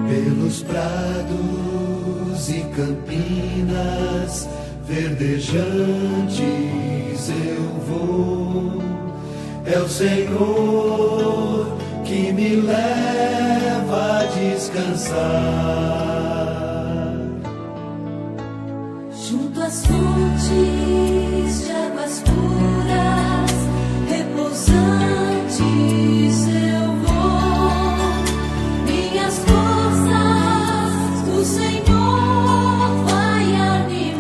Pelos prados e campinas verdejantes eu vou. É o Senhor que me leva a descansar. Junto às fontes de águas puras, repousantes eu vou. Minhas forças o Senhor vai animar.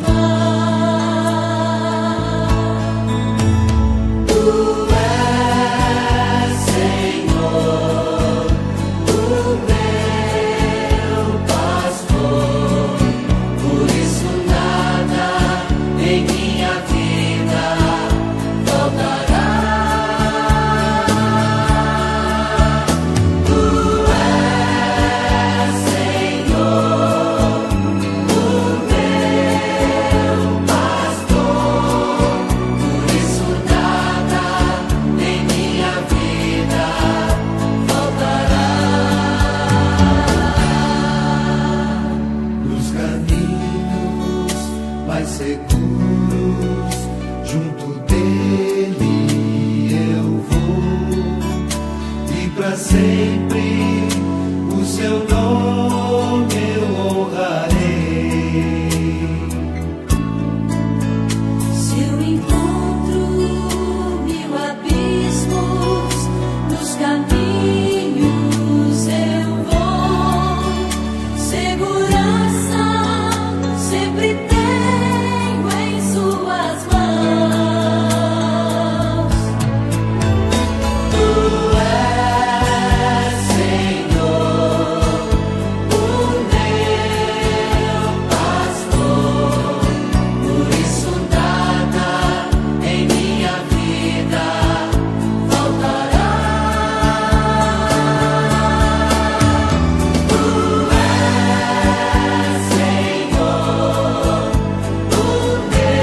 Tu és, Senhor, o meu pastor, por isso nada em minha vida faltará. Tu és, Senhor, o meu pastor, por isso nada em minha vida faltará. Nos caminhos mais seguros, junto dele eu vou, e para sempre o seu nome eu honrarei. Se eu encontro mil abismos, nos caminhos eu vou. Segurança sempre tenho em suas mãos. Tu és, Senhor, o meu pastor, por isso nada em minha vida faltará. Tu és, Senhor, o meu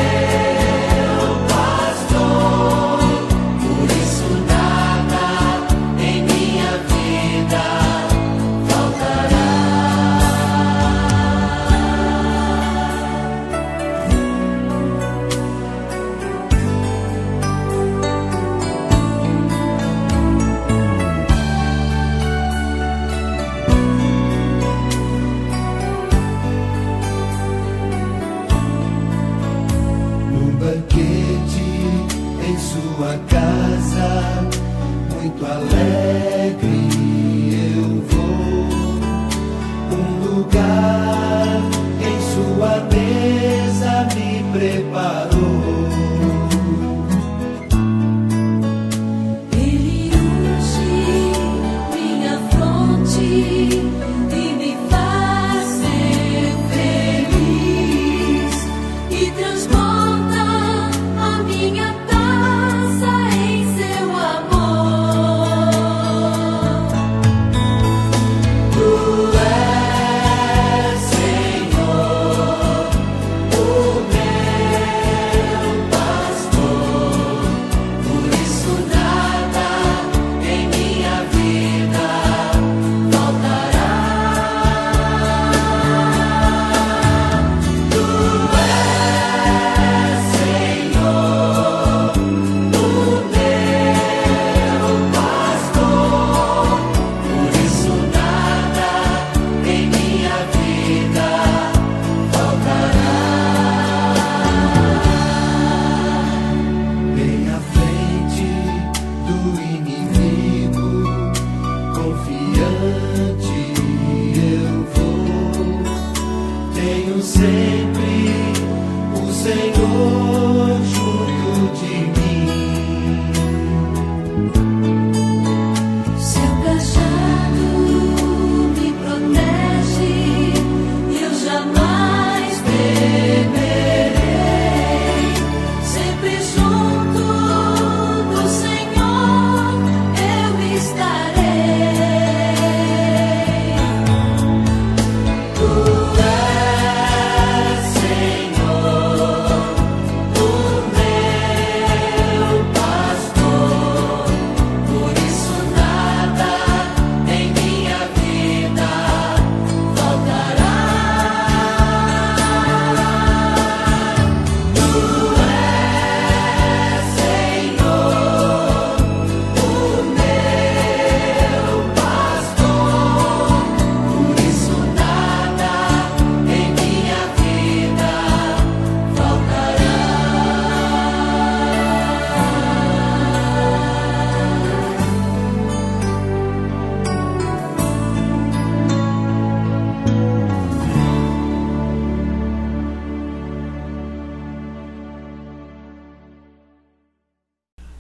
pastor, por isso nada em minha vida faltará. Num banquete em sua casa, muito alegre eu vou. Um lugar em sua mesa me preparou. Ele unge minha fronte e me faz ser feliz, e transborda a minha taça em seu amor. Tu és, Senhor, o meu pastor, por isso nada em minha vida faltará. Tu és, Senhor, o meu pastor, por isso nada em minha vida faltará. Bem à frente do inimigo, confiante eu vou. Tenho sempre o Senhor junto de mim. Seu cajado me protege e eu jamais temerei. Sempre junto do Senhor eu estarei. Tu és, Senhor,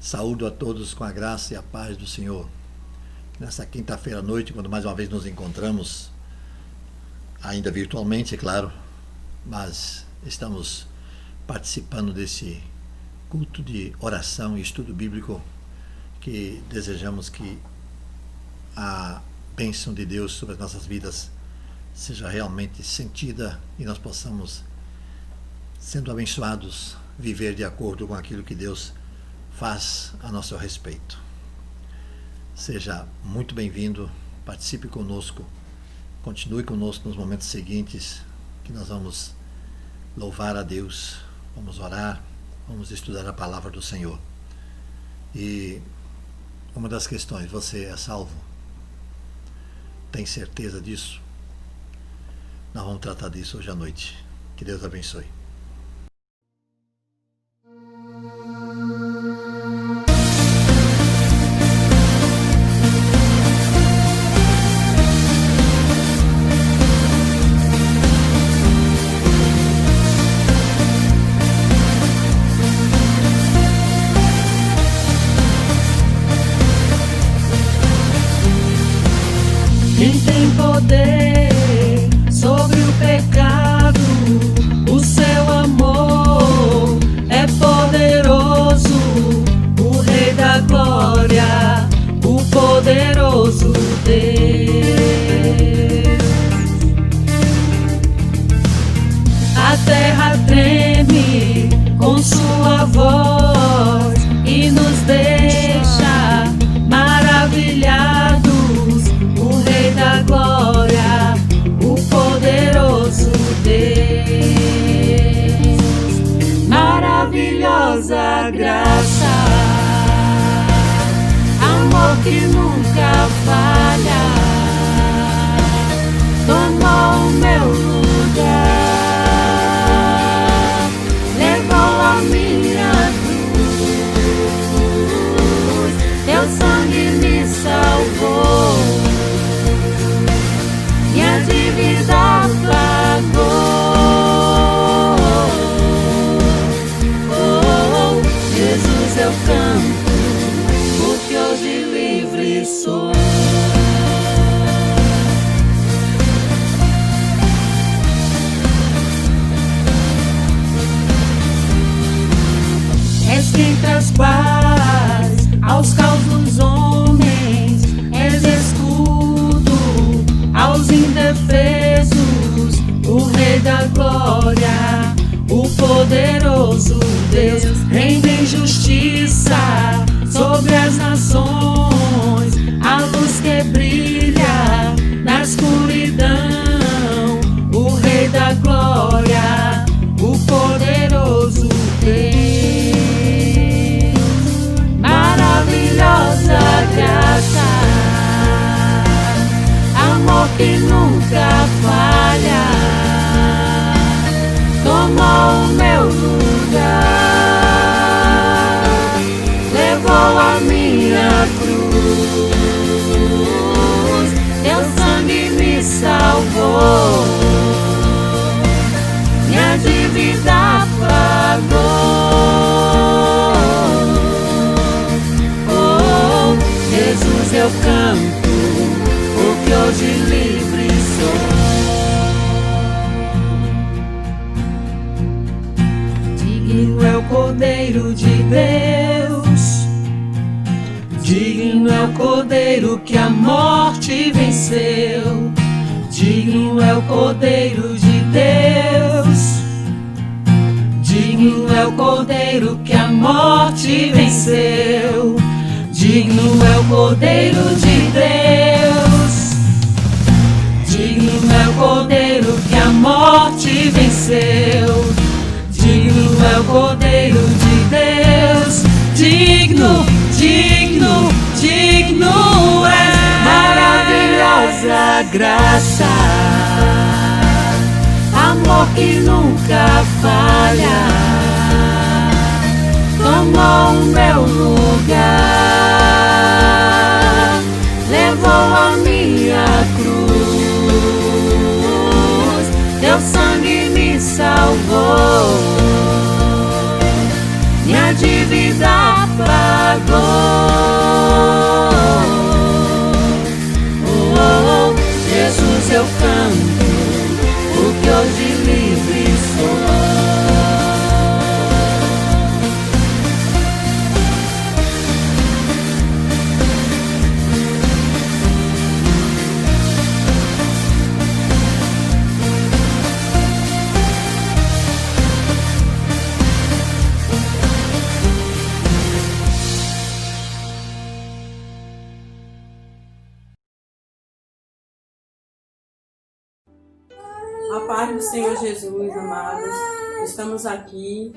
Saúdo a todos com a graça e a paz do Senhor. Nessa quinta-feira à noite, quando mais uma vez nos encontramos, ainda virtualmente, é claro, mas estamos participando desse culto de oração e estudo bíblico que desejamos que a bênção de Deus sobre as nossas vidas seja realmente sentida e nós possamos, sendo abençoados, viver de acordo com aquilo que Deus faz a nosso respeito. Seja muito bem-vindo, participe conosco, continue conosco nos momentos seguintes, que nós vamos louvar a Deus, vamos orar, vamos estudar a palavra do Senhor. E uma das questões, você é salvo? Tem certeza disso? Nós vamos tratar disso hoje à noite. Que Deus abençoe. Quem tem poder sobre o pecado, o seu amor é poderoso, o Rei da Glória, o poderoso Deus. A terra treme com sua voz e nos deixa maravilhados. Da glória, o poderoso Deus, maravilhosa graça, amor que nunca falha, tomou o meu lugar, levou a minha cruz, teu sangue me salvou. Minha dívida pagou. Oh, Jesus, eu canto, porque hoje livre sou. És quem traz paz aos caos dos homens, és escudo aos indefesos, o Rei da Glória, o poderoso Deus, reina em justiça sobre as nações, a luz que brilha na escuridão, o Rei da Glória, o poderoso Deus, maravilhosa graça, amor que nunca falha, tomou o meu lugar, levou a minha cruz, teu sangue me salvou, minha dívida pagou. Oh, Jesus, eu canto, porque hoje livre sou. Digno é o Cordeiro de Deus, digno é o Cordeiro que a morte venceu, digno é o Cordeiro de Deus, digno é o Cordeiro que a morte venceu, digno é o Cordeiro de Deus, digno é o Cordeiro que a morte venceu, digno é o Cordeiro de Deus, digno, digno, digno é maravilhosa graça, amor que nunca falha, tomou o meu lugar, levou a minha cruz, teu sangue me salvou, minha dívida pagou. paz do Senhor Jesus, amados, estamos aqui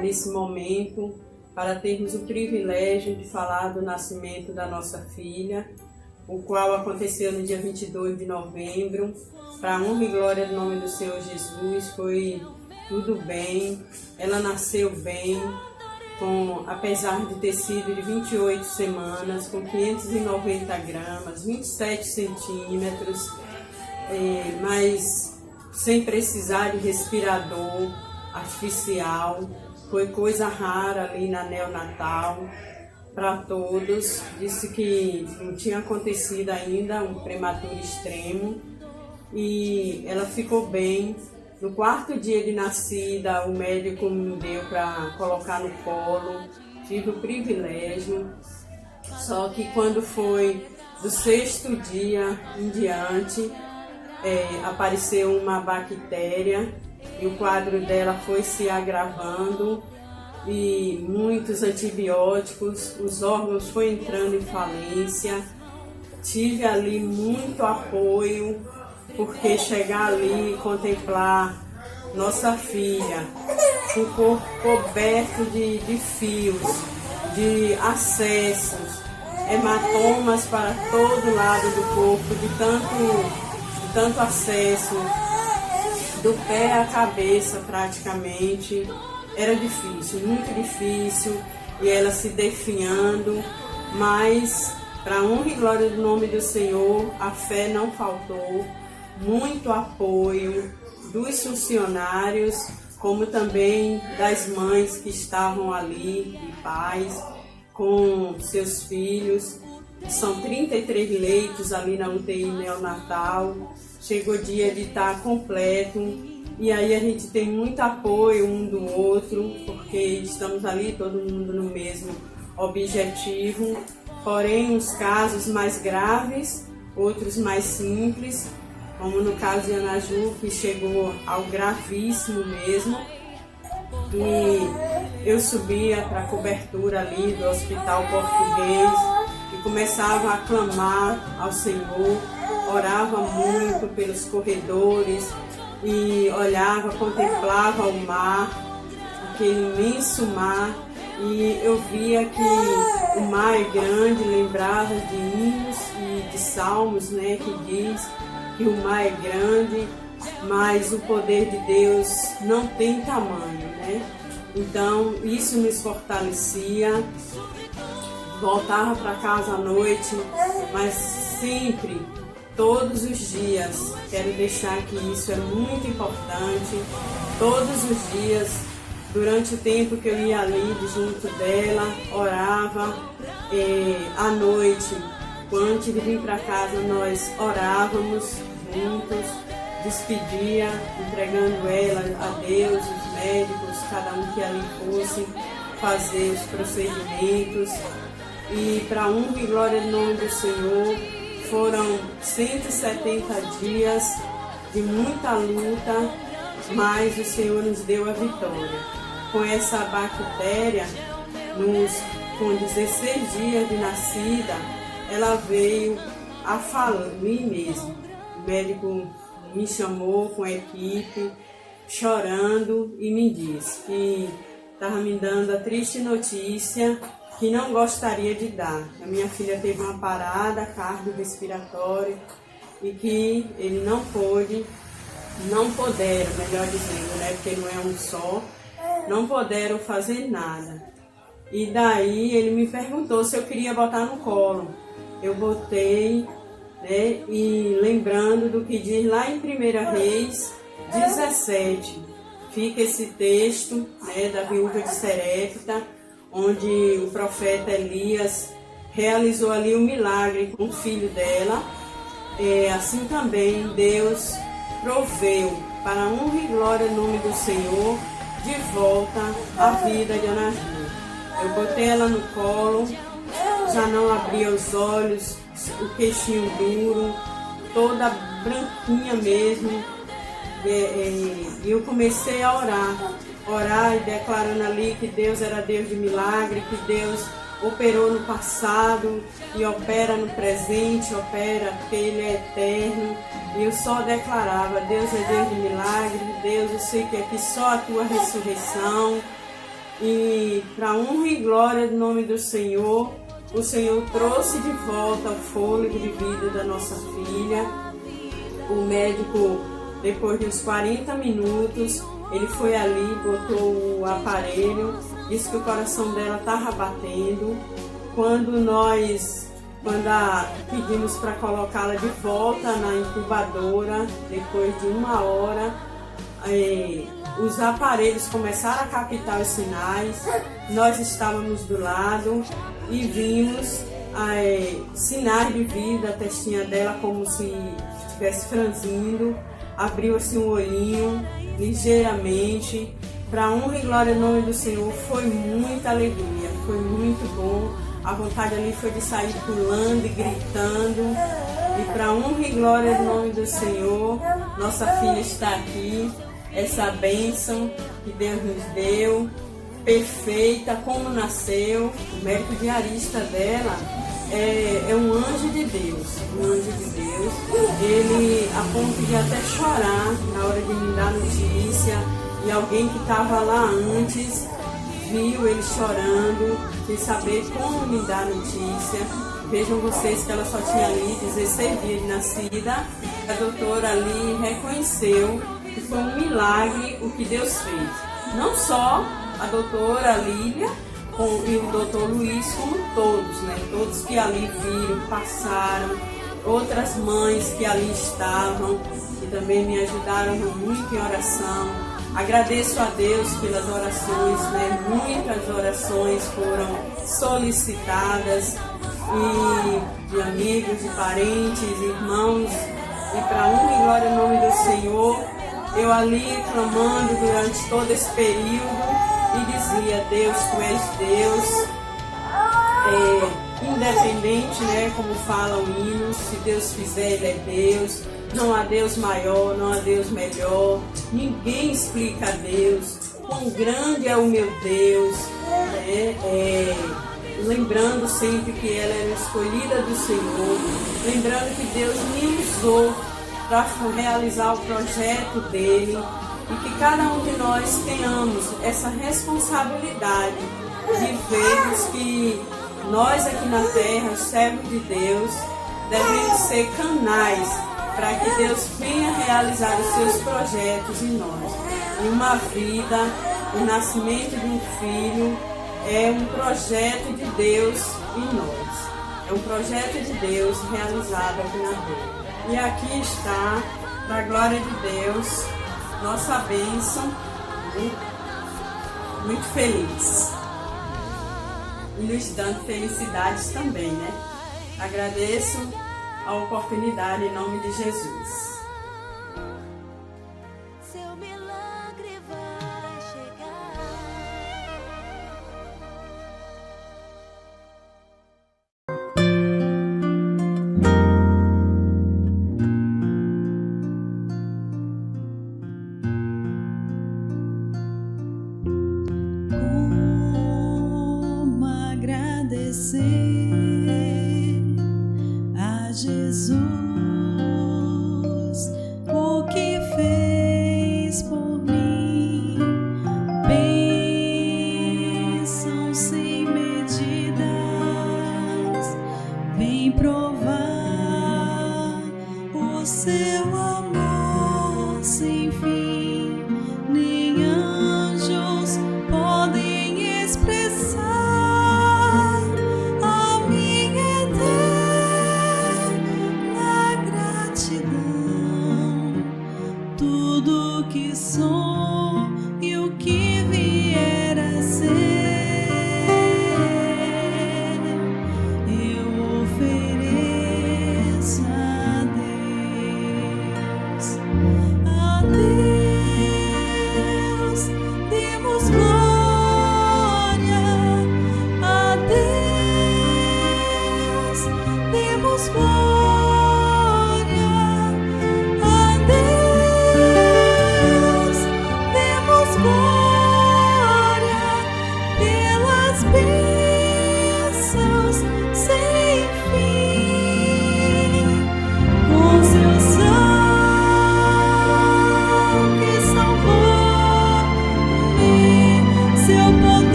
nesse momento para termos o privilégio de falar do nascimento da nossa filha, o qual aconteceu no dia 22 de novembro. Para a honra e glória do nome do Senhor Jesus, foi tudo bem, ela nasceu bem, apesar de ter sido de 28 semanas, com 590 gramas, 27 centímetros, mas sem precisar de respirador artificial. Foi coisa rara ali na neonatal para todos. Disse que não tinha acontecido ainda um prematuro extremo e ela ficou bem. No 4º dia de nascida, o médico me deu para colocar no colo, tive o privilégio, só que quando foi do 6º dia em diante, apareceu uma bactéria e o quadro dela foi se agravando e muitos antibióticos, os órgãos foram entrando em falência. Tive ali muito apoio, porque chegar ali e contemplar nossa filha com o corpo coberto de fios, de acessos, hematomas para todo lado do corpo, de tanto acesso, do pé à cabeça praticamente, era difícil, muito difícil, e ela se definhando, mas para a honra e glória do nome do Senhor, a fé não faltou. Muito apoio dos funcionários, como também das mães que estavam ali, e pais, com seus filhos. São 33 leitos ali na UTI neonatal. Chegou o dia de estar completo. E aí a gente tem muito apoio um do outro, porque estamos ali todo mundo no mesmo objetivo. Porém, uns casos mais graves, outros mais simples, como no caso de Ana Ju, que chegou ao gravíssimo mesmo. E eu subia para a cobertura ali do Hospital Português e começava a clamar ao Senhor, orava muito pelos corredores e olhava, contemplava o mar, aquele imenso mar, e eu via que o mar é grande, lembrava de hinos e de salmos, né, que diz que o mar é grande, mas o poder de Deus não tem tamanho, né? Então isso nos fortalecia. Voltava para casa à noite, mas sempre, todos os dias, quero deixar que isso é muito importante, todos os dias, durante o tempo que eu ia ali junto dela, orava, à noite, antes de vir para casa, nós orávamos juntos, despedia, entregando ela a Deus, os médicos, cada um que ali fosse fazer os procedimentos. E para a honra e glória do nome do Senhor, foram 170 dias de muita luta, mas o Senhor nos deu a vitória. Com essa bactéria, com 16 dias de nascida, ela veio a falir mesmo. O médico me chamou com a equipe, chorando, e me disse que estava me dando a triste notícia que não gostaria de dar. A minha filha teve uma parada cardiorrespiratória e que ele não puderam, melhor dizendo, né, porque não é um só, não puderam fazer nada. E daí ele me perguntou se eu queria botar no colo. Eu botei, né, e lembrando do que diz lá em 1 Reis 17, fica esse texto, né, da viúva de Serepta, onde o profeta Elias realizou ali um milagre com o filho dela. Assim também Deus proveu, para a honra e glória do nome do Senhor, de volta a vida de Ana Ju. Eu botei ela no colo, já não abria os olhos, o queixinho duro, toda branquinha mesmo. E eu comecei a orar e declarando ali que Deus era Deus de milagre, que Deus operou no passado e opera no presente, opera porque Ele é eterno. E eu só declarava, Deus é Deus de milagre, Deus, eu sei que aqui só a Tua ressurreição. E para honra e glória do nome do Senhor, o Senhor trouxe de volta o fôlego de vida da nossa filha. O médico, depois de uns 40 minutos, ele foi ali, botou o aparelho, disse que o coração dela estava batendo. Quando pedimos para colocá-la de volta na incubadora, depois de 1 hora, os aparelhos começaram a captar os sinais. Nós estávamos do lado e vimos sinais de vida, a testinha dela como se estivesse franzindo, abriu assim um olhinho ligeiramente. Para honra e glória no nome do Senhor, foi muita alegria, foi muito bom. A vontade ali foi de sair pulando e gritando. E para honra e glória no nome do Senhor, nossa filha está aqui. Essa bênção que Deus nos deu, perfeita, como nasceu. O médico diarista dela é um anjo de Deus, Ele, a ponto de até chorar na hora de me dar notícia, e alguém que estava lá antes viu ele chorando, sem saber como me dar notícia. Vejam vocês que ela só tinha ali 16 dias de nascida. A doutora ali reconheceu que foi um milagre o que Deus fez. Não só a doutora Lília e o doutor Luiz, como todos, né? Todos que ali viram, passaram, outras mães que ali estavam, que também me ajudaram muito em oração. Agradeço a Deus pelas orações, né? Muitas orações foram solicitadas, e de amigos, de parentes, irmãos, e para honra e glória no nome do Senhor, eu ali clamando durante todo esse período e dizia: Deus, Tu és Deus, independente, né, como fala o hino, se Deus fizer, Ele é Deus, não há Deus maior, não há Deus melhor, ninguém explica a Deus, quão grande é o meu Deus, né? Lembrando sempre que ela era escolhida do Senhor, lembrando que Deus me usou para realizar o projeto dele, e que cada um de nós tenhamos essa responsabilidade de vermos que nós aqui na terra, os servos de Deus, devemos ser canais para que Deus venha realizar os seus projetos em nós. Em uma vida, o nascimento de um filho é um projeto de Deus em nós. É um projeto de Deus realizado aqui na terra. E aqui está, para a glória de Deus, nossa bênção, muito feliz. E nos dando felicidades também, né? Agradeço a oportunidade em nome de Jesus. Seu milagre vai chegar. Como agradecer a Jesus o que fez por mim, bênção sem medidas, vem provar o seu amor sem fim, nem anjos podem expressar a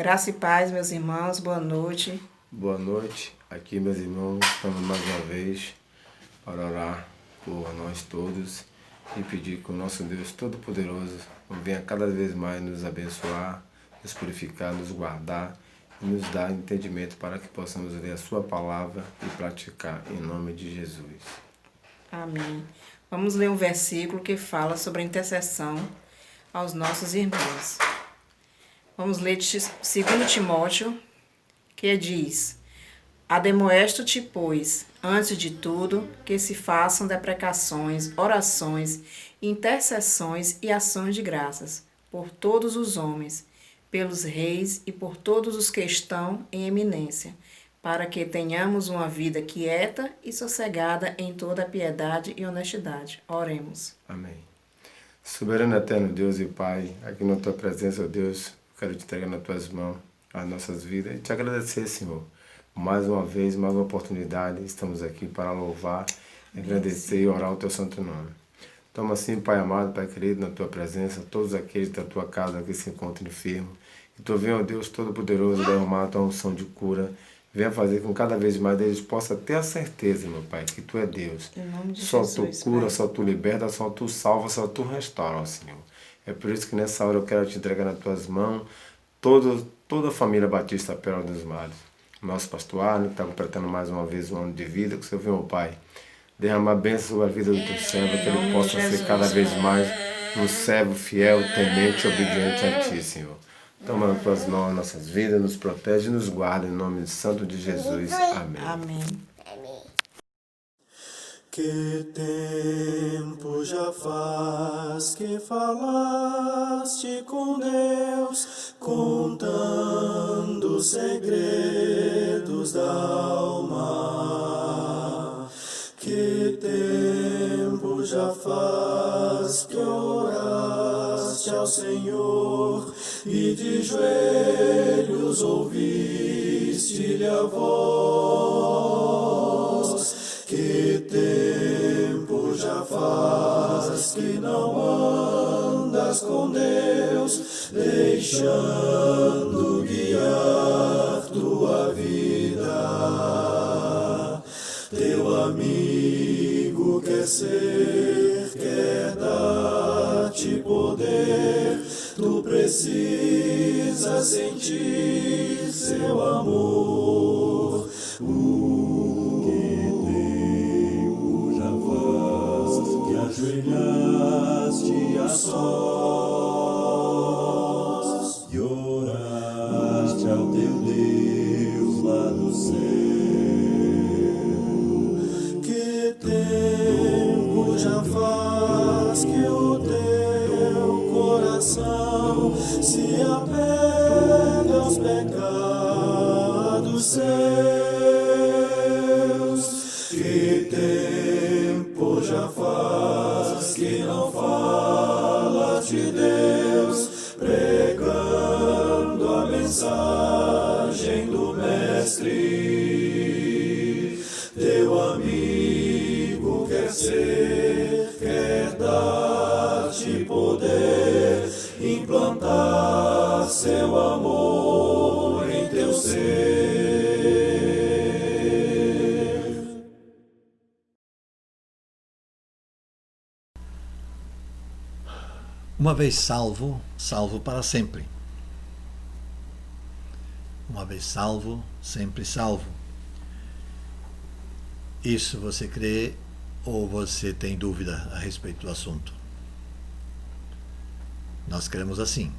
Graça e paz, meus irmãos, boa noite. Boa noite, aqui meus irmãos, estamos mais uma vez para orar por nós todos e pedir que o nosso Deus Todo-Poderoso venha cada vez mais nos abençoar, nos purificar, nos guardar e nos dar entendimento para que possamos ler a sua palavra e praticar em nome de Jesus. Amém. Vamos ler um versículo que fala sobre a intercessão aos nossos irmãos. Vamos ler de 2 Timóteo, que diz: Ademoesto-te, pois, antes de tudo, que se façam deprecações, orações, intercessões e ações de graças, por todos os homens, pelos reis e por todos os que estão em eminência, para que tenhamos uma vida quieta e sossegada em toda a piedade e honestidade. Oremos. Amém. Soberano eterno Deus e Pai, aqui na Tua presença, ó Deus, quero te entregar nas Tuas mãos as nossas vidas e te agradecer, Senhor. Mais uma vez, mais uma oportunidade, estamos aqui para louvar, agradecer e orar o Teu santo nome. Toma assim, Pai amado, Pai querido, na Tua presença, todos aqueles da Tua casa que se encontram enfermos. Que Tu venha, ó Deus Todo-Poderoso, derramar a Tua unção de cura. Venha fazer com que cada vez mais eles possam ter a certeza, meu Pai, que Tu é Deus. Em nome de Só Jesus, Tu cura, Pai. só Tu liberta, só Tu salva, só Tu restaura, ó Senhor. É por isso que nessa hora eu quero te entregar nas Tuas mãos toda a família Batista Pérola dos Mares. Nosso pastor Arno, que está completando mais uma vez um ano de vida, que o Senhor venha, meu Pai, derramar bênção sobre a vida do Teu servo, que ele possa ser cada vez mais um servo fiel, temente e obediente a Ti, Senhor. Toma nas Tuas mãos nossas vidas, nos protege e nos guarda, em nome santo de Jesus. Amém. Amém. Que tempo já faz que falaste com Deus, contando os segredos da alma. Que tempo já faz que oraste ao Senhor e de joelhos ouviste-lhe a voz. Que tempo já faz que não andas com Deus, deixando guiar tua vida. Teu amigo quer ser, quer dar-te poder, tu precisas sentir seu amor. Ajoelhaste a sós e oraste ao teu Deus lá do céu. Que tempo já faz que o teu coração se apega aos pecados seus. Que tempo já faz que não falas de Deus, pregando a mensagem do Mestre. Teu amigo quer ser, quer dar-te poder, implantar seu amor em teu ser. Uma vez salvo, salvo para sempre. Uma vez salvo, sempre salvo. Isso você crê ou você tem dúvida a respeito do assunto? Nós cremos assim.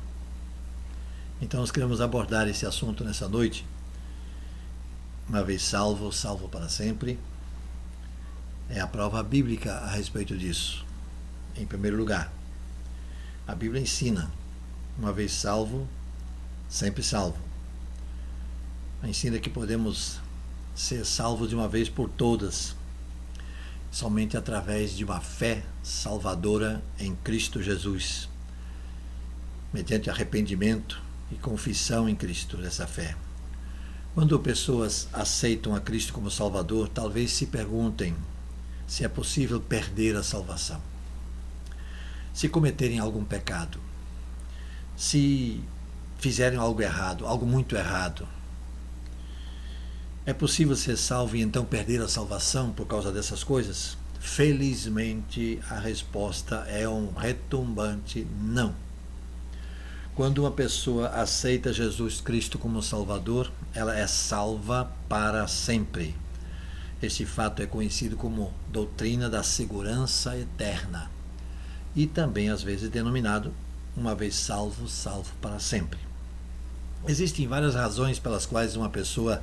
Então nós queremos abordar esse assunto nessa noite. Uma vez salvo, salvo para sempre. É a prova bíblica a respeito disso. Em primeiro lugar, a Bíblia ensina, uma vez salvo, sempre salvo. Ensina que podemos ser salvos de uma vez por todas, somente através de uma fé salvadora em Cristo Jesus, mediante arrependimento e confissão em Cristo dessa fé. Quando pessoas aceitam a Cristo como Salvador, talvez se perguntem se é possível perder a salvação. Se cometerem algum pecado, se fizerem algo errado, algo muito errado. É possível ser salvo e então perder a salvação por causa dessas coisas? Felizmente, a resposta é um retumbante não. Quando uma pessoa aceita Jesus Cristo como Salvador, ela é salva para sempre. Este fato é conhecido como doutrina da segurança eterna e também às vezes denominado uma vez salvo, salvo para sempre. Existem várias razões pelas quais uma pessoa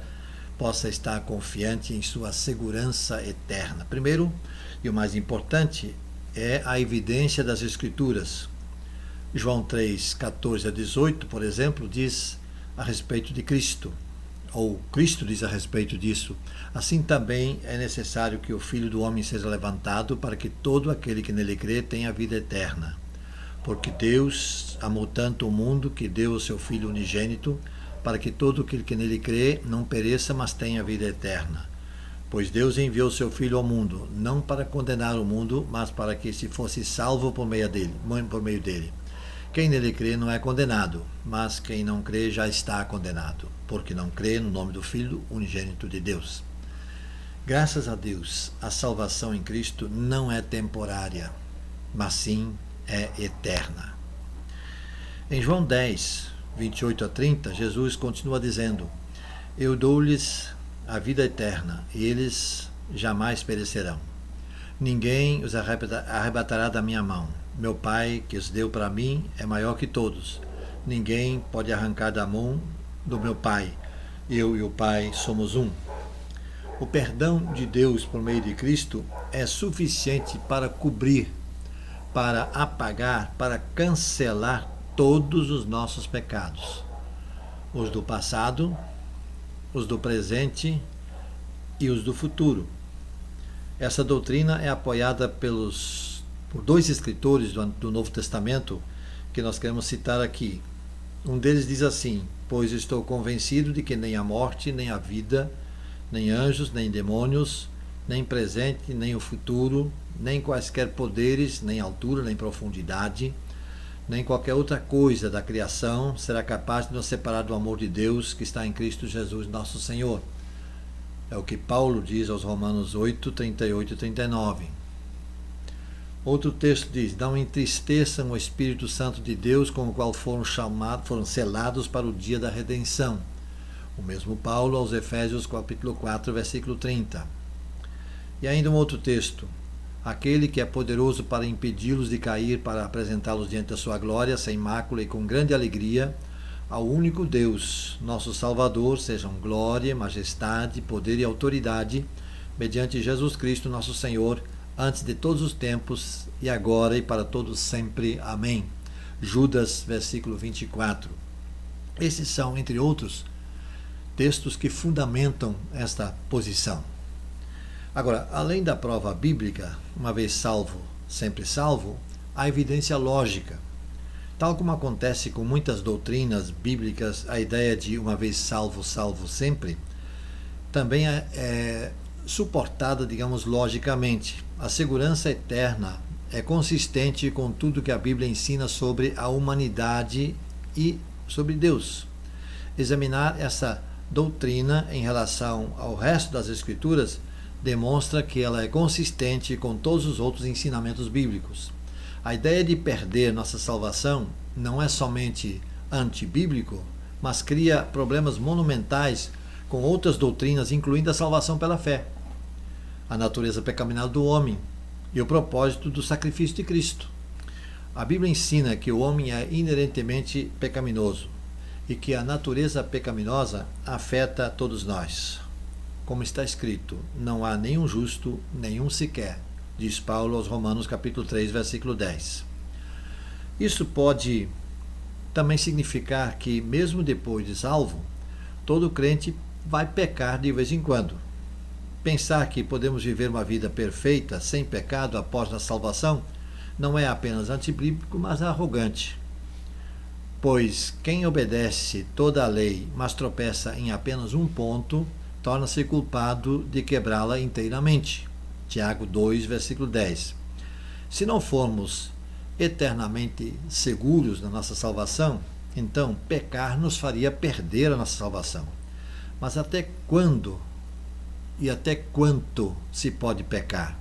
possa estar confiante em sua segurança eterna. Primeiro, e o mais importante, é a evidência das Escrituras. João 3, 14 a 18, por exemplo, diz a respeito de Cristo, ou Cristo diz a respeito disso. Assim também é necessário que o Filho do Homem seja levantado para que todo aquele que nele crê tenha a vida eterna. Porque Deus amou tanto o mundo que deu o seu Filho unigênito, para que todo aquele que nele crê não pereça, mas tenha a vida eterna. Pois Deus enviou o seu Filho ao mundo, não para condenar o mundo, mas para que se fosse salvo por meio dele. Quem nele crê não é condenado, mas quem não crê já está condenado, porque não crê no nome do Filho unigênito de Deus. Graças a Deus, a salvação em Cristo não é temporária, mas sim é eterna. Em João 10, 28 a 30, Jesus continua dizendo: Eu dou-lhes a vida eterna, e eles jamais perecerão. Ninguém os arrebatará da minha mão. Meu Pai, que os deu para mim, é maior que todos. Ninguém pode arrancar da mão do meu Pai. Eu e o Pai somos um. O perdão de Deus por meio de Cristo é suficiente para cobrir, para apagar, para cancelar todos os nossos pecados. Os do passado, os do presente e os do futuro. Essa doutrina é apoiada por dois escritores do Novo Testamento que nós queremos citar aqui. Um deles diz assim: Pois estou convencido de que nem a morte, nem a vida, nem anjos, nem demônios, nem presente, nem o futuro, nem quaisquer poderes, nem altura, nem profundidade, nem qualquer outra coisa da criação será capaz de nos separar do amor de Deus que está em Cristo Jesus nosso Senhor. É o que Paulo diz aos Romanos 8, 38 e 39. Outro texto diz: Não entristeçam o Espírito Santo de Deus, com o qual foram selados para o dia da redenção. O mesmo Paulo aos Efésios capítulo 4, versículo 30. E ainda um outro texto: Aquele que é poderoso para impedi-los de cair, para apresentá-los diante da sua glória, sem mácula e com grande alegria, ao único Deus, nosso Salvador, sejam glória, majestade, poder e autoridade, mediante Jesus Cristo, nosso Senhor, antes de todos os tempos, e agora e para todos sempre. Amém. Judas, versículo 24. Esses são, entre outros, textos que fundamentam esta posição. Agora, além da prova bíblica, uma vez salvo, sempre salvo, há evidência lógica. Tal como acontece com muitas doutrinas bíblicas, a ideia de uma vez salvo, salvo sempre, também é suportada, digamos, logicamente. A segurança eterna é consistente com tudo que a Bíblia ensina sobre a humanidade e sobre Deus. Examinar essa doutrina em relação ao resto das Escrituras demonstra que ela é consistente com todos os outros ensinamentos bíblicos. A ideia de perder nossa salvação não é somente antibíblico, mas cria problemas monumentais com outras doutrinas, incluindo a salvação pela fé, a natureza pecaminosa do homem e o propósito do sacrifício de Cristo. A Bíblia ensina que o homem é inerentemente pecaminoso e que a natureza pecaminosa afeta todos nós. Como está escrito: não há nenhum justo, nenhum sequer, diz Paulo aos Romanos capítulo 3, versículo 10. Isso pode também significar que, mesmo depois de salvo, todo crente vai pecar de vez em quando. Pensar que podemos viver uma vida perfeita, sem pecado, após a salvação, não é apenas antibíblico, mas arrogante. Pois quem obedece toda a lei, mas tropeça em apenas um ponto, torna-se culpado de quebrá-la inteiramente. Tiago 2, versículo 10. Se não formos eternamente seguros na nossa salvação, Então, pecar nos faria perder a nossa salvação. Mas até quando e até quanto se pode pecar?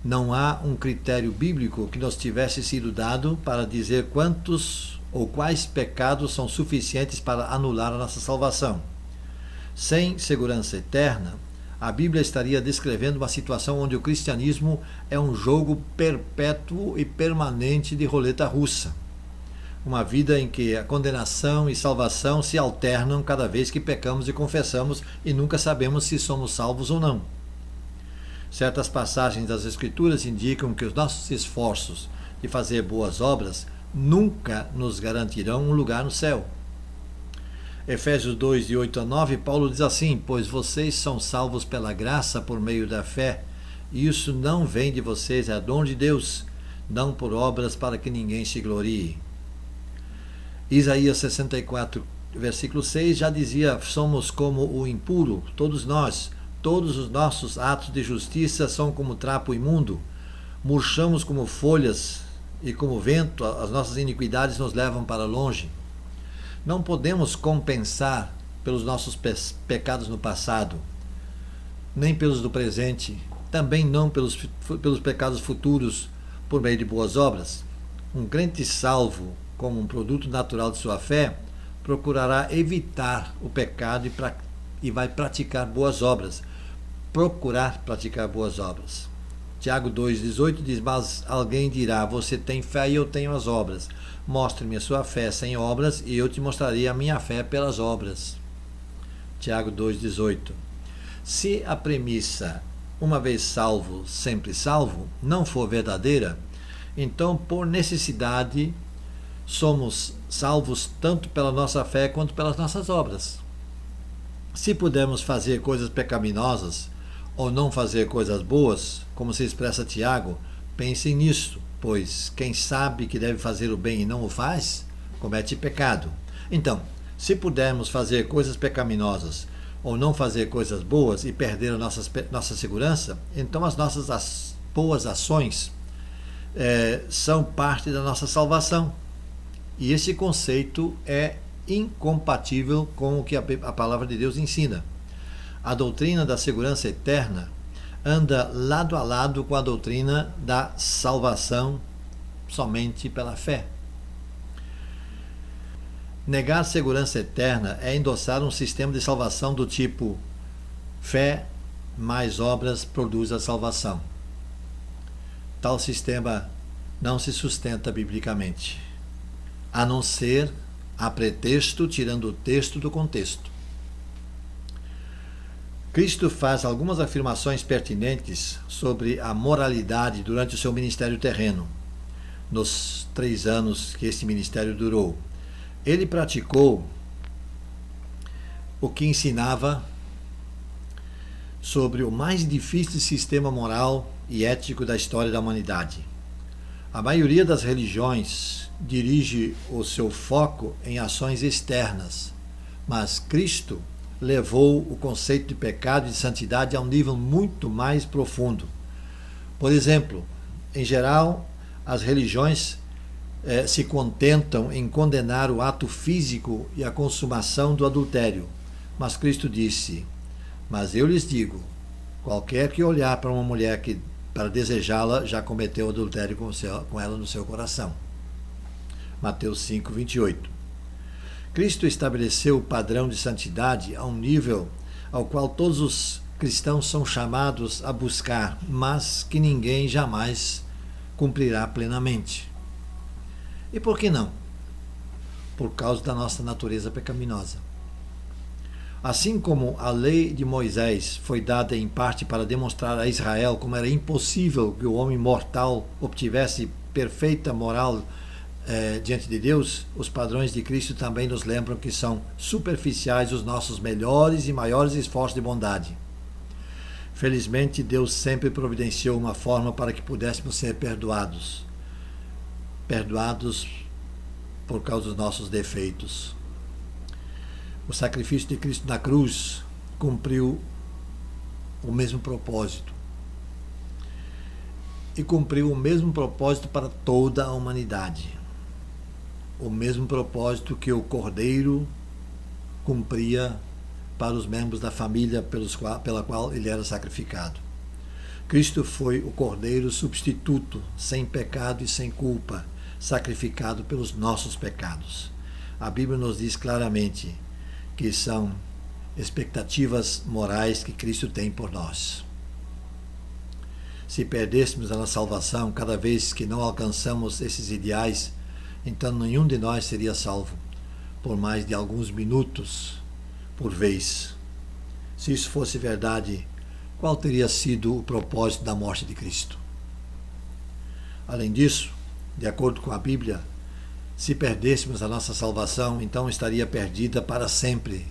Não há um critério bíblico que nos tivesse sido dado para dizer quantos ou quais pecados são suficientes para anular a nossa salvação. Sem segurança eterna, a Bíblia estaria descrevendo uma situação onde o cristianismo é um jogo perpétuo e permanente de roleta russa. Uma vida em que a condenação e salvação se alternam cada vez que pecamos e confessamos e nunca sabemos se somos salvos ou não. Certas passagens das Escrituras indicam que os nossos esforços de fazer boas obras nunca nos garantirão um lugar no céu. Efésios 2, de 8 a 9, Paulo diz assim: pois vocês são salvos pela graça por meio da fé, e isso não vem de vocês, é dom de Deus, não por obras para que ninguém se glorie. Isaías 64, versículo 6 já dizia: somos como o impuro, todos nós, todos os nossos atos de justiça são como trapo imundo, murchamos como folhas e como vento, as nossas iniquidades nos levam para longe. Não podemos compensar pelos nossos pecados no passado, nem pelos do presente, também não pelos pecados futuros por meio de boas obras. Um crente salvo, como um produto natural de sua fé, procurará evitar o pecado e vai praticar boas obras. Procurar praticar boas obras. Tiago 2,18 diz: mas alguém dirá, você tem fé e eu tenho as obras. Mostre-me a sua fé sem obras e eu te mostrarei a minha fé pelas obras. Tiago 2,18. Se a premissa, uma vez salvo, sempre salvo, não for verdadeira, então, por necessidade, somos salvos tanto pela nossa fé quanto pelas nossas obras. Se pudermos fazer coisas pecaminosas ou não fazer coisas boas, como se expressa Tiago, pensem nisso, pois quem sabe que deve fazer o bem e não o faz, comete pecado. Então, se pudermos fazer coisas pecaminosas ou não fazer coisas boas e perder a nossa segurança, então as nossas boas ações são parte da nossa salvação. E esse conceito é incompatível com o que a palavra de Deus ensina. A doutrina da segurança eterna anda lado a lado com a doutrina da salvação somente pela fé. Negar segurança eterna é endossar um sistema de salvação do tipo fé mais obras produz a salvação. Tal sistema não se sustenta biblicamente, a não ser a pretexto, tirando o texto do contexto. Cristo faz algumas afirmações pertinentes sobre a moralidade durante o seu ministério terreno, nos 3 anos que esse ministério durou. Ele praticou o que ensinava sobre o mais difícil sistema moral e ético da história da humanidade. A maioria das religiões dirige o seu foco em ações externas, mas Cristo levou o conceito de pecado e de santidade a um nível muito mais profundo. Por exemplo, em geral, as religiões se contentam em condenar o ato físico e a consumação do adultério. Mas Cristo disse: mas eu lhes digo, qualquer que olhar para uma mulher para desejá-la, já cometeu adultério com ela no seu coração. Mateus 5, 28. Cristo estabeleceu o padrão de santidade a um nível ao qual todos os cristãos são chamados a buscar, mas que ninguém jamais cumprirá plenamente. E por que não? Por causa da nossa natureza pecaminosa. Assim como a lei de Moisés foi dada em parte para demonstrar a Israel como era impossível que o homem mortal obtivesse perfeita moral diante de Deus, os padrões de Cristo também nos lembram que são superficiais os nossos melhores e maiores esforços de bondade. Felizmente, Deus sempre providenciou uma forma para que pudéssemos ser perdoados por causa dos nossos defeitos. O sacrifício de Cristo na cruz cumpriu o mesmo propósito. E cumpriu o mesmo propósito para toda a humanidade. o mesmo propósito que o cordeiro cumpria para os membros da família pela qual ele era sacrificado. Cristo foi o cordeiro substituto, sem pecado e sem culpa, sacrificado pelos nossos pecados. A Bíblia nos diz claramente que são expectativas morais que Cristo tem por nós. Se perdêssemos a nossa salvação cada vez que não alcançamos esses ideais, então nenhum de nós seria salvo por mais de alguns minutos por vez. Se isso fosse verdade, qual teria sido o propósito da morte de Cristo? Além disso, de acordo com a Bíblia, se perdêssemos a nossa salvação, então estaria perdida para sempre,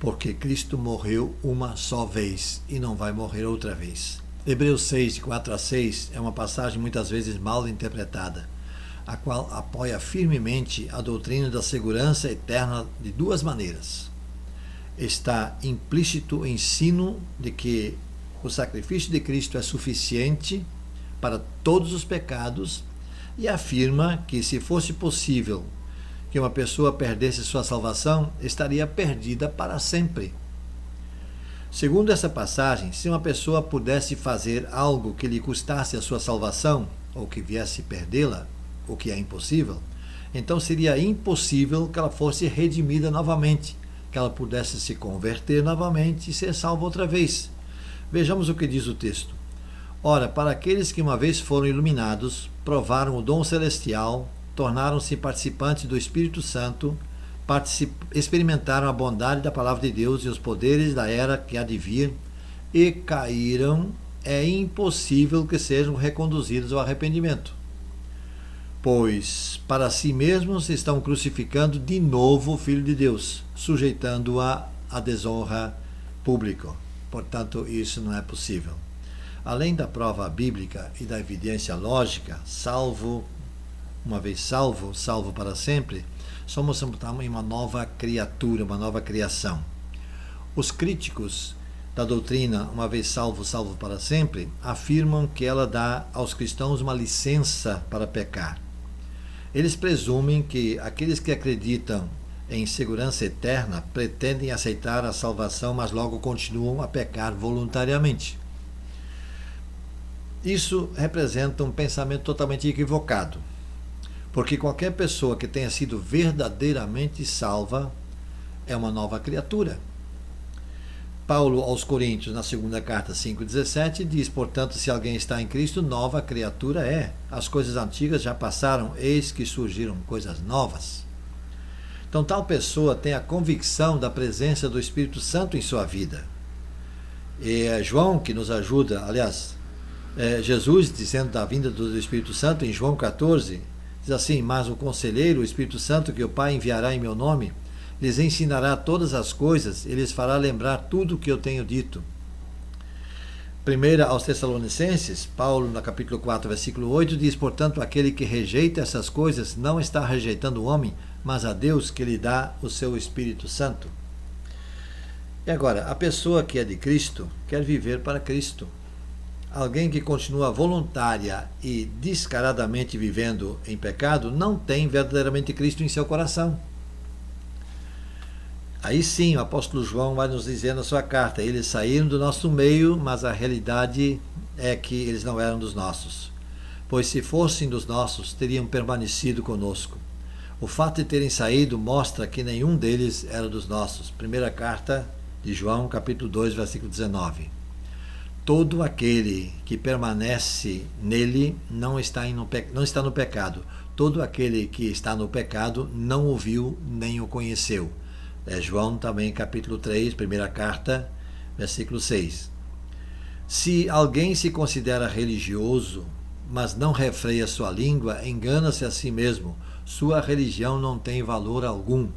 porque Cristo morreu uma só vez e não vai morrer outra vez. Hebreus 6, de 4 a 6, é uma passagem muitas vezes mal interpretada, a qual apoia firmemente a doutrina da segurança eterna de duas maneiras. Está implícito o ensino de que o sacrifício de Cristo é suficiente para todos os pecados e afirma que, se fosse possível que uma pessoa perdesse sua salvação, estaria perdida para sempre. Segundo essa passagem, se uma pessoa pudesse fazer algo que lhe custasse a sua salvação, ou que viesse perdê-la, o que é impossível, então seria impossível que ela fosse redimida novamente, que ela pudesse se converter novamente e ser salva outra vez. Vejamos o que diz o texto. Ora, para aqueles que uma vez foram iluminados, provaram o dom celestial, tornaram-se participantes do Espírito Santo, experimentaram a bondade da palavra de Deus e os poderes da era que há de vir, e caíram, é impossível que sejam reconduzidos ao arrependimento. Pois para si mesmos estão crucificando de novo o Filho de Deus, sujeitando-a à desonra pública. Portanto, isso não é possível. Além da prova bíblica e da evidência lógica, salvo, uma vez salvo, salvo para sempre, somos uma nova criatura, uma nova criação. Os críticos da doutrina, uma vez salvo, salvo para sempre, afirmam que ela dá aos cristãos uma licença para pecar. Eles presumem que aqueles que acreditam em segurança eterna pretendem aceitar a salvação, mas logo continuam a pecar voluntariamente. Isso representa um pensamento totalmente equivocado, porque qualquer pessoa que tenha sido verdadeiramente salva é uma nova criatura. Paulo aos Coríntios, na segunda carta 5,17, diz: portanto, se alguém está em Cristo, nova criatura é. As coisas antigas já passaram, eis que surgiram coisas novas. Então, tal pessoa tem a convicção da presença do Espírito Santo em sua vida. E é João que nos ajuda, aliás, Jesus dizendo da vinda do Espírito Santo em João 14, diz assim: mas o Conselheiro, o Espírito Santo, que o Pai enviará em meu nome, lhes ensinará todas as coisas e lhes fará lembrar tudo o que eu tenho dito. 1 aos Tessalonicenses, Paulo, no capítulo 4, versículo 8, diz: portanto, aquele que rejeita essas coisas não está rejeitando o homem, mas a Deus, que lhe dá o seu Espírito Santo. E agora, a pessoa que é de Cristo quer viver para Cristo. Alguém que continua voluntária e descaradamente vivendo em pecado não tem verdadeiramente Cristo em seu coração. Aí sim, o apóstolo João vai nos dizer na sua carta: eles saíram do nosso meio, mas a realidade é que eles não eram dos nossos. Pois se fossem dos nossos, teriam permanecido conosco. O fato de terem saído mostra que nenhum deles era dos nossos. Primeira carta de João, capítulo 2, versículo 19. Todo aquele que permanece nele não está no pecado. Todo aquele que está no pecado não o viu nem o conheceu. É João também, capítulo 3, primeira carta, versículo 6. Se alguém se considera religioso, mas não refreia sua língua, engana-se a si mesmo. Sua religião não tem valor algum.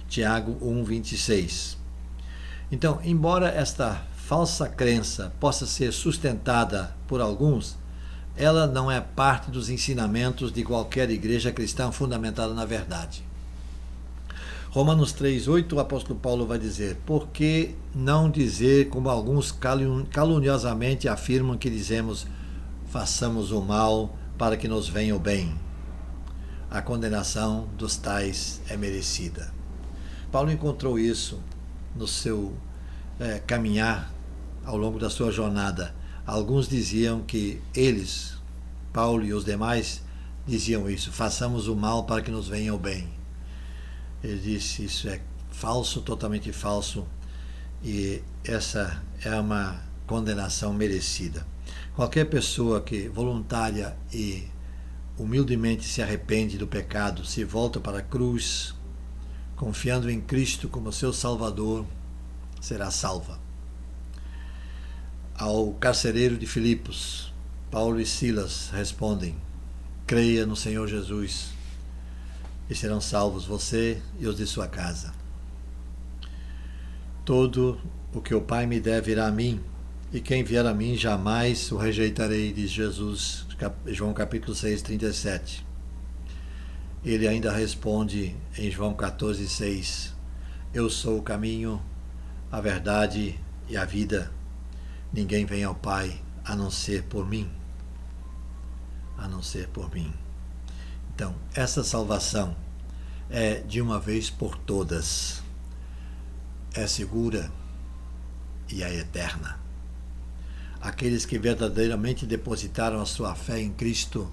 Tiago 1, 26. Então, embora esta falsa crença possa ser sustentada por alguns, ela não é parte dos ensinamentos de qualquer igreja cristã fundamentada na verdade. Romanos 3,8, o apóstolo Paulo vai dizer: por que não dizer, como alguns caluniosamente afirmam que dizemos, façamos o mal para que nos venha o bem? a condenação dos tais é merecida. Paulo encontrou isso no seu caminhar ao longo da sua jornada. Alguns diziam que eles, Paulo e os demais, diziam isso: façamos o mal para que nos venha o bem. Ele disse: isso é falso, totalmente falso, e essa é uma condenação merecida. Qualquer pessoa que voluntária e humildemente se arrepende do pecado, se volta para a cruz, confiando em Cristo como seu Salvador, será salva. Ao carcereiro de Filipos, Paulo e Silas respondem: creia no Senhor Jesus e serão salvos você e os de sua casa. Todo o que o Pai me der virá a mim, e quem vier a mim jamais o rejeitarei, diz Jesus, João capítulo 6, 37. Ele ainda responde em João 14, 6, eu sou o caminho, a verdade e a vida. Ninguém vem ao Pai a não ser por mim. A não ser por mim. Então, essa salvação é de uma vez por todas. É segura e é eterna. Aqueles que verdadeiramente depositaram a sua fé em Cristo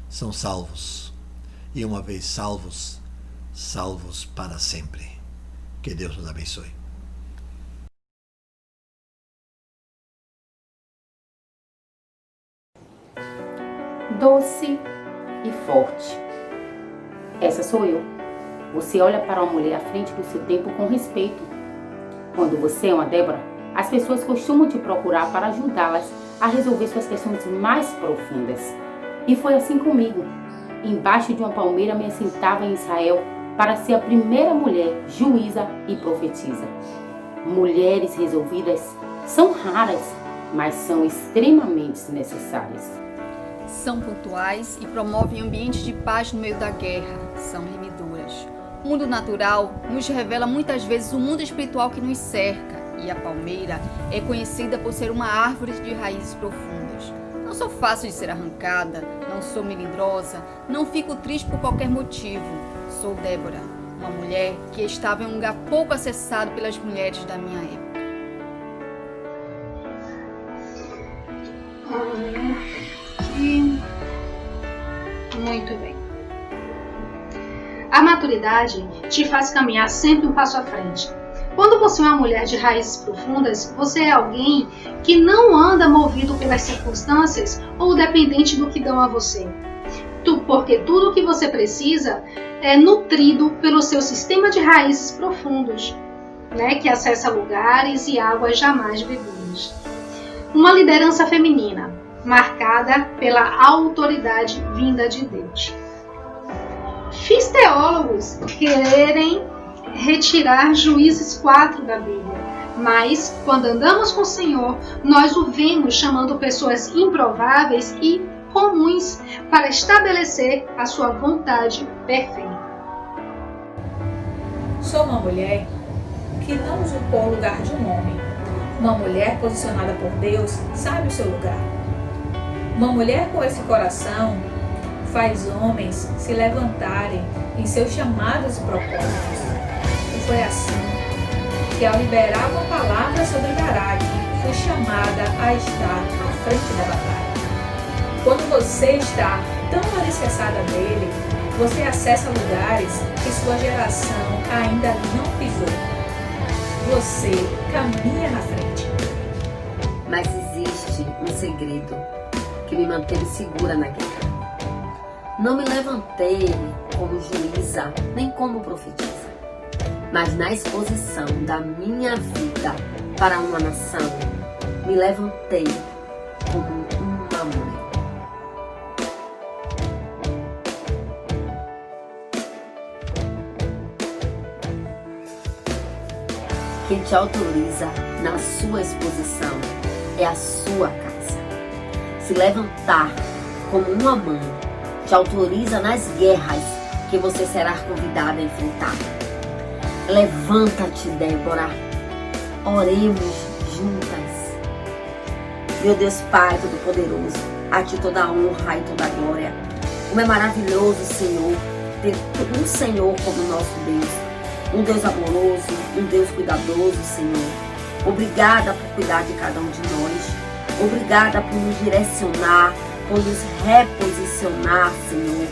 são salvos. E uma vez salvos, salvos para sempre. Que Deus nos abençoe. Doce e forte. Essa sou eu. Você olha para uma mulher à frente do seu tempo com respeito. Quando você é uma Débora, as pessoas costumam te procurar para ajudá-las a resolver suas questões mais profundas. E foi assim comigo. Embaixo de uma palmeira me assentava em Israel para ser a primeira mulher juíza e profetisa. Mulheres resolvidas são raras, mas são extremamente necessárias. São pontuais e promovem ambientes de paz no meio da guerra. São remidoras. O mundo natural nos revela muitas vezes o mundo espiritual que nos cerca. E a palmeira é conhecida por ser uma árvore de raízes profundas. Não sou fácil de ser arrancada, não sou melindrosa, não fico triste por qualquer motivo. Sou Débora, uma mulher que estava em um lugar pouco acessado pelas mulheres da minha época. Muito bem. A maturidade te faz caminhar sempre um passo à frente. Quando você é uma mulher de raízes profundas, você é alguém que não anda movido pelas circunstâncias ou dependente do que dão a você. Porque tudo o que você precisa é nutrido pelo seu sistema de raízes profundos, que acessa lugares e águas jamais bebidas. Uma liderança feminina, marcada pela autoridade vinda de Deus. Fiz teólogos quererem retirar Juízes 4 da Bíblia, mas quando andamos com o Senhor, nós o vemos chamando pessoas improváveis e comuns para estabelecer a sua vontade perfeita. Sou uma mulher que não usurpou o lugar de um homem. Uma mulher posicionada por Deus sabe o seu lugar. Uma mulher com esse coração faz homens se levantarem em seus chamados e propósitos. E foi assim que, ao liberar uma palavra sobre Barak, fui chamada a estar à frente da batalha. Quando você está tão alicerçada nele, você acessa lugares que sua geração ainda não pisou. Você caminha na frente. Mas existe um segredo que me manteve segura na guerra. Não me levantei como juíza, nem como profetisa, mas na exposição da minha vida para uma nação, me levantei como uma mulher. Quem te autoriza na sua exposição é a sua casa. Se levantar como uma mãe te autoriza nas guerras que você será convidada a enfrentar. Levanta-te, Débora. Oremos juntas. Meu Deus Pai Todo-Poderoso, a ti toda a honra e toda a glória. Como é maravilhoso, Senhor, ter um Senhor como nosso Deus. Um Deus amoroso, um Deus cuidadoso, Senhor. Obrigada por cuidar de cada um de nós. Obrigada por nos direcionar, por nos reposicionar, Senhor.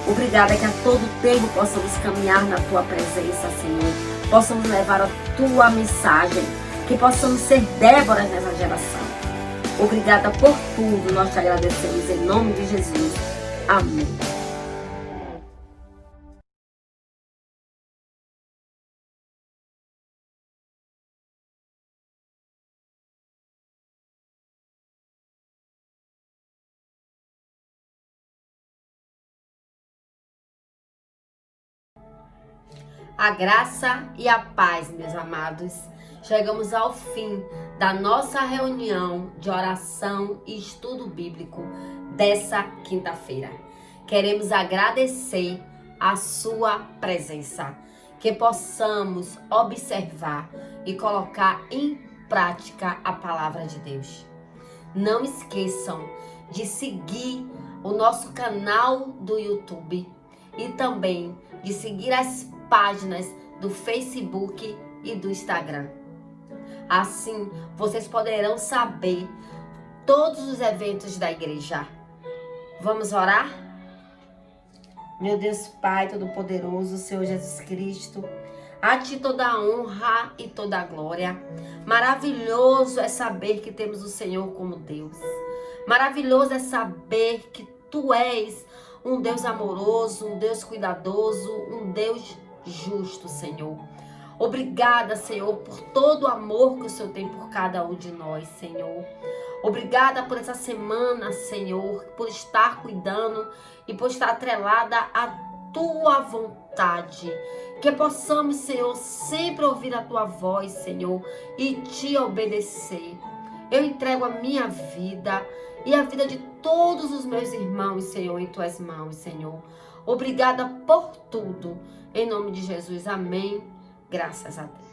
Obrigada que a todo tempo possamos caminhar na Tua presença, Senhor. Possamos levar a Tua mensagem. Que possamos ser Déboras nessa geração. Obrigada por tudo. Nós te agradecemos em nome de Jesus. Amém. A graça e a paz, meus amados. Chegamos ao fim da nossa reunião de oração e estudo bíblico dessa quinta-feira. Queremos agradecer a sua presença, que possamos observar e colocar em prática a palavra de Deus. Não esqueçam de seguir o nosso canal do YouTube e também de seguir as páginas do Facebook e do Instagram. Assim, vocês poderão saber todos os eventos da igreja. Vamos orar? Meu Deus Pai Todo-Poderoso, Senhor Jesus Cristo, a Ti toda a honra e toda a glória. Maravilhoso é saber que temos o Senhor como Deus. Maravilhoso é saber que Tu és um Deus amoroso, um Deus cuidadoso, um Deus justo, Senhor. Obrigada, Senhor, por todo o amor que o Senhor tem por cada um de nós, Senhor. Obrigada por essa semana, Senhor, por estar cuidando e por estar atrelada à Tua vontade. Que possamos, Senhor, sempre ouvir a Tua voz, Senhor, e Te obedecer. Eu entrego a minha vida e a vida de todos os meus irmãos, Senhor, em Tuas mãos, Senhor. Obrigada por tudo. Em nome de Jesus, amém. Graças a Deus.